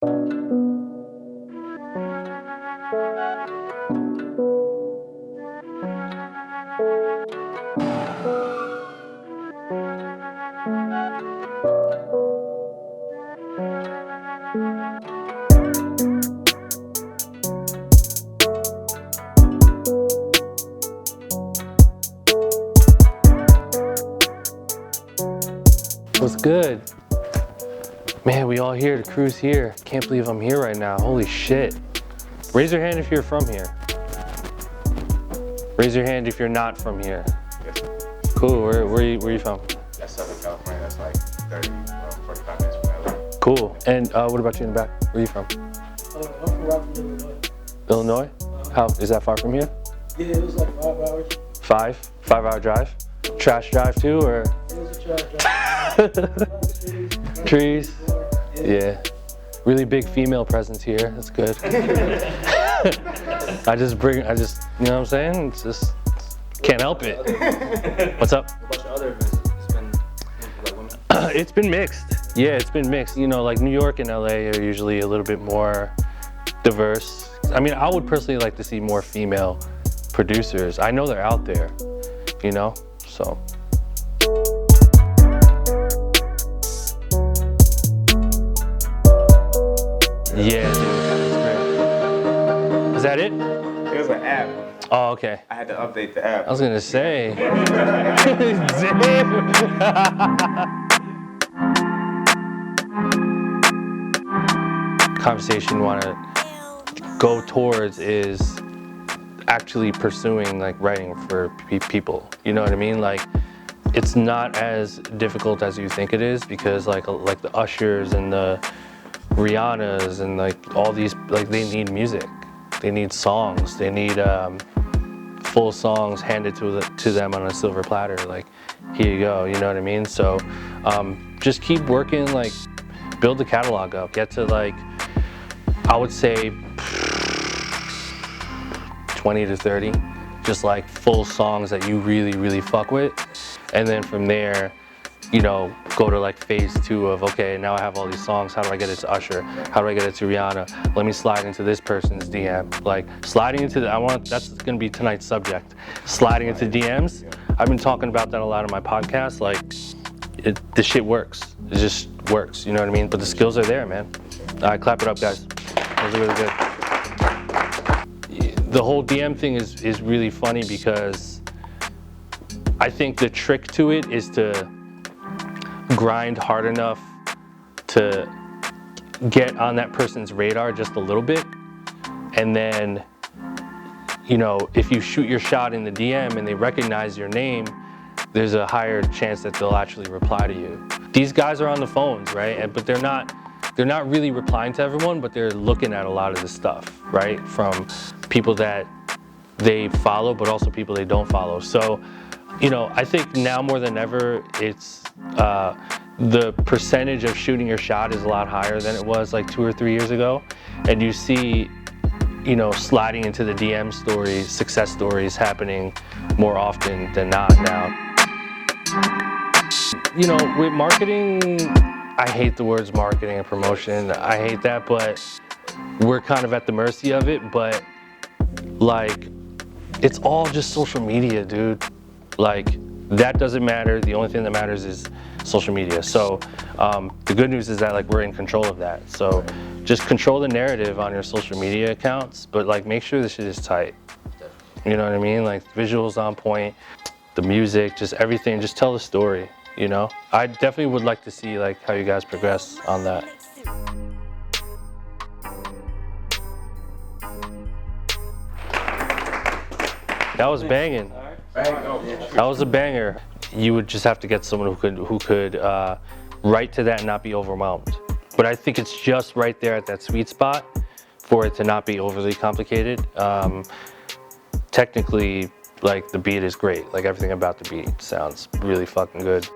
What's good? Man, we all here, the crew's here. Can't believe I'm here right now, holy shit. Raise your hand if you're from here. Raise your hand if you're not from here. Cool, where are you from? That's Southern California, that's like 30, 45 minutes from LA. Cool, and what about you in the back? Where are you from? I'm from Illinois. Illinois? How, is that far from here? Yeah, it was like 5 hours. 5-hour drive? Trash drive too, or? It was a trash drive. Trees? Yeah. Really big female presence here, that's good. I just, you know what I'm saying? It's just, can't help it. What's up? What about your other events? It's been like women? It's been mixed. Yeah, it's been mixed. You know, like New York and LA are usually a little bit more diverse. I mean, I would personally like to see more female producers. I know they're out there, you know, so. Yeah, dude, that's great. Is that it? It was an app. Oh, okay. I had to update the app. I was gonna say. Conversation you want to go towards is actually pursuing like writing for people. You know what I mean? Like, it's not as difficult as you think it is, because like the Ushers and the Rihannas and like all these, like, they need music, they need songs, they need full songs handed to them on a silver platter. Like, here you go, you know what I mean? So just keep working, like build the catalog up, get to like, I would say 20 to 30, just like full songs that you really fuck with. And then from there, you know, go to like phase 2 of, okay, now I have all these songs, how do I get it to Usher? How do I get it to Rihanna? Let me slide into this person's DM. Like, sliding into that's gonna be tonight's subject. Sliding into DMs. I've been talking about that a lot on my podcast. Like, the shit works. It just works, you know what I mean? But the skills are there, man. All right, clap it up, guys. That was really good. The whole DM thing is really funny, because I think the trick to it is to grind hard enough to get on that person's radar just a little bit. And then, you know, if you shoot your shot in the DM and they recognize your name, there's a higher chance that they'll actually reply to you. These guys are on the phones, right? But they're not really replying to everyone, but they're looking at a lot of this stuff, right? From people that they follow, but also people they don't follow. So, you know, I think now more than ever, it's the percentage of shooting your shot is a lot higher than it was like 2 or 3 years ago. And you see, you know, sliding into the DM stories, success stories happening more often than not now. You know, with marketing, I hate the words marketing and promotion. I hate that, but we're kind of at the mercy of it. But like, it's all just social media, dude. Like, that doesn't matter. The only thing that matters is social media. So the good news is that like we're in control of that. So just control the narrative on your social media accounts, but like make sure the shit is tight. You know what I mean? Like, visuals on point, the music, just everything. Just tell the story, you know? I definitely would like to see like how you guys progress on that. That was banging. That was a banger. You would just have to get someone who could write to that and not be overwhelmed. But I think it's just right there at that sweet spot for it to not be overly complicated. Technically, like, the beat is great. Like, everything about the beat sounds really fucking good.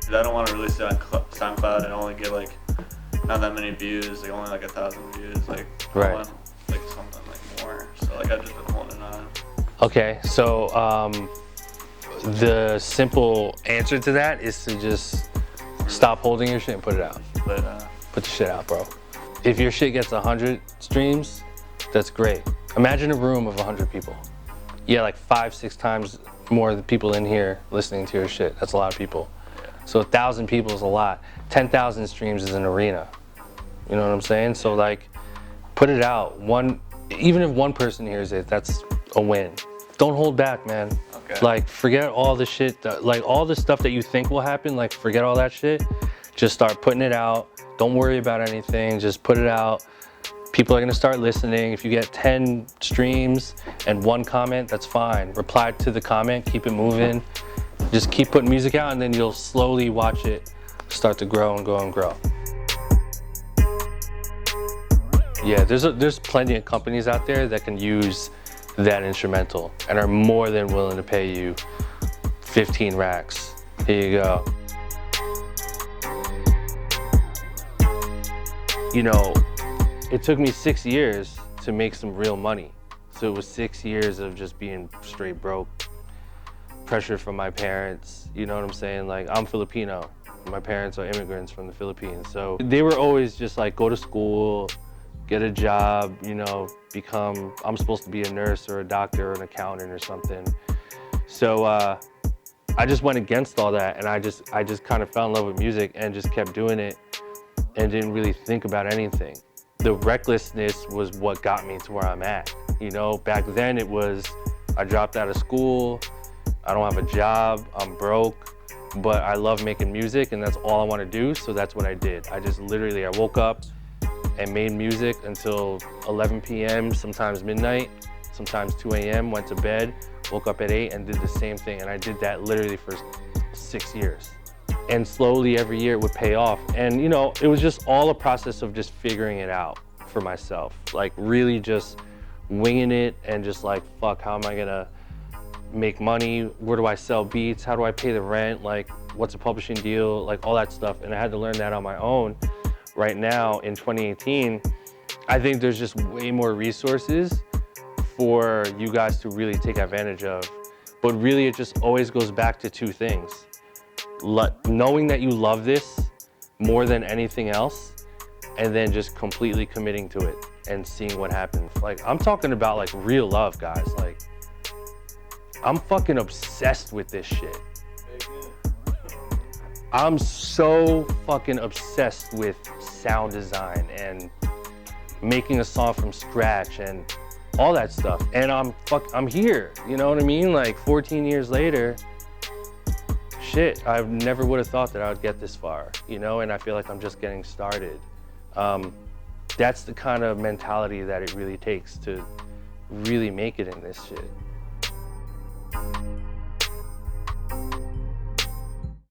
I don't want to release it on SoundCloud and only get like not that many views, like only like 1,000 views. Like, right. I want like something like more. So like I've just been holding on. Okay, so The simple answer to that is to just stop holding your shit and put it out. But Put the shit out, bro. If your shit gets 100 streams, that's great. Imagine a room of 100 people. Yeah, like 5-6 times more of the people in here listening to your shit. That's a lot of people. So 1,000 people is a lot. 10,000 streams is an arena. You know what I'm saying? So like, put it out. Even if one person hears it, that's a win. Don't hold back, man. Okay. Like, forget all the shit, like all the stuff that you think will happen, like forget all that shit. Just start putting it out. Don't worry about anything, just put it out. People are gonna start listening. If you get 10 streams and 1 comment, that's fine. Reply to the comment, keep it moving. Just keep putting music out and then you'll slowly watch it start to grow and grow and grow. Yeah, there's plenty of companies out there that can use that instrumental and are more than willing to pay you 15 racks. Here you go. You know, it took me 6 years to make some real money. So it was 6 years of just being straight broke. Pressure from my parents, you know what I'm saying? Like, I'm Filipino. My parents are immigrants from the Philippines. So they were always just like, go to school, get a job, you know, I'm supposed to be a nurse or a doctor or an accountant or something. So I just went against all that and I just kind of fell in love with music and just kept doing it and didn't really think about anything. The recklessness was what got me to where I'm at. You know, back then it was, I dropped out of school, I don't have a job, I'm broke, but I love making music and that's all I want to do, so that's what I did. I woke up and made music until 11 p.m., sometimes midnight, sometimes 2 a.m., went to bed, woke up at 8 and did the same thing, and I did that literally for 6 years. And slowly every year it would pay off. And you know, it was just all a process of just figuring it out for myself. Like really just winging it and just like, fuck, how am I gonna make money? Where do I sell beats? How do I pay the rent? Like, what's a publishing deal? Like all that stuff. And I had to learn that on my own. Right now in 2018, I think there's just way more resources for you guys to really take advantage of. But really it just always goes back to 2 things. Knowing that you love this more than anything else, and then just completely committing to it and seeing what happens. Like, I'm talking about like real love, guys. Like, I'm fucking obsessed with this shit. I'm so fucking obsessed with sound design and making a song from scratch and all that stuff. And I'm here, you know what I mean? Like 14 years later, shit, I never would have thought that I would get this far, you know? And I feel like I'm just getting started. That's the kind of mentality that it really takes to really make it in this shit.